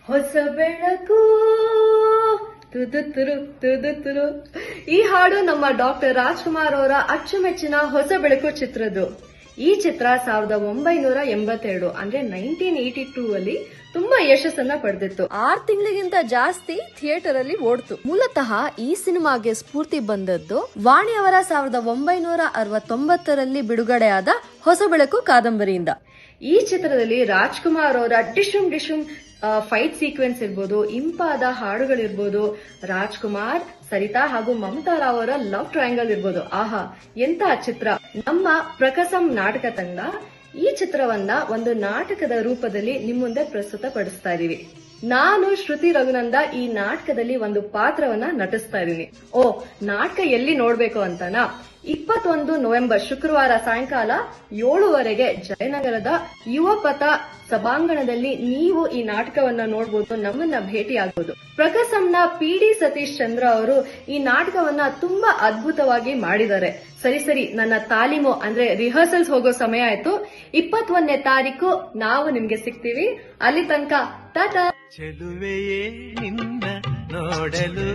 ಹೊಸ ಬೆಳಕು ತುದುತುರು ತುದುತುರು. ಈ ಹಾಡು ನಮ್ಮ ಡಾಕ್ಟರ್ ರಾಜ್ಕುಮಾರ್ ಅವರ ಅಚ್ಚುಮೆಚ್ಚಿನ ಹೊಸ ಬೆಳಕು ಚಿತ್ರದ್ದು. ಈ ಚಿತ್ರ 1982 ಅಂದ್ರೆ 1982 ಅಲ್ಲಿ ತುಂಬಾ ಯಶಸ್ಸನ್ನ ಪಡೆದಿತ್ತು. 6 ತಿಂಗಳಿಗಿಂತ ಜಾಸ್ತಿ ಥಿಯೇಟರ್ ಅಲ್ಲಿ ಓಡ್ತು. ಮೂಲತಃ ಈ ಸಿನಿಮಾಗೆ ಸ್ಫೂರ್ತಿ ಬಂದದ್ದು ವಾಣಿ ಅವರ 1969ರಲ್ಲಿ ಬಿಡುಗಡೆಯಾದ ಹೊಸ ಬೆಳಕು ಕಾದಂಬರಿಯಿಂದ. ಈ ಚಿತ್ರದಲ್ಲಿ ರಾಜ್ಕುಮಾರ್ ಅವರ ಡಿಶುಮ್ ಡಿಶುಮ್ ಫೈಟ್ ಸೀಕ್ವೆನ್ಸ್ ಇರ್ಬೋದು, ಇಂಪಾದ ಹಾಡುಗಳಿರ್ಬೋದು, ರಾಜ್ಕುಮಾರ್, ಸರಿತಾ ಹಾಗೂ ಮಮತಾ ರಾವ್ ಅವರ ಲವ್ ಟ್ರಯಾಂಗಲ್ ಇರ್ಬೋದು. ಆಹಾ, ಎಂತ ಚಿತ್ರ! ನಮ್ಮ ಪ್ರಕಸಂ ನಾಟಕ ತಂಡ ಈ ಚಿತ್ರವನ್ನ ಒಂದು ನಾಟಕದ ರೂಪದಲ್ಲಿ ನಿಮ್ಮ ಮುಂದೆ ಪ್ರಸ್ತುತ ಪಡಿಸ್ತಾ ಇದೀವಿ. ನಾನು ಶ್ರುತಿ ರಘುನಂದ ಈ ನಾಟಕದಲ್ಲಿ ಒಂದು ಪಾತ್ರವನ್ನ ನಟಿಸ್ತಾ ಇದೀನಿ. ನಾಟಕ ಎಲ್ಲಿ ನೋಡ್ಬೇಕು ಅಂತನಾ? 21 ನವೆಂಬರ್ ಶುಕ್ರವಾರ ಸಾಯಂಕಾಲ 7:00 ಜಯನಗರದ ಯುವಪಥ ಸಭಾಂಗಣದಲ್ಲಿ ನೀವು ಈ ನಾಟಕವನ್ನ ನೋಡಬಹುದು, ನಮ್ಮನ್ನ ಭೇಟಿಯಾಗಬಹುದು. ಪ್ರಕಸಂನ PD ಸತೀಶ್ ಚಂದ್ರ ಅವರು ಈ ನಾಟಕವನ್ನ ತುಂಬಾ ಅದ್ಭುತವಾಗಿ ಮಾಡಿದ್ದಾರೆ. ಸರಿ, ನನ್ನ ತಾಲೀಮು ಅಂದ್ರೆ ರಿಹರ್ಸಲ್ಸ್ ಹೋಗೋ ಸಮಯ ಆಯ್ತು. 21ನೇ ತಾರೀಕು ನಾವು ನಿಮ್ಗೆ ಸಿಗ್ತೀವಿ. ಅಲ್ಲಿ ತನಕ ಟಾಟಾ. ಚೆಲುವೆಯೇ ನಿನ್ನ ನೋಡಲು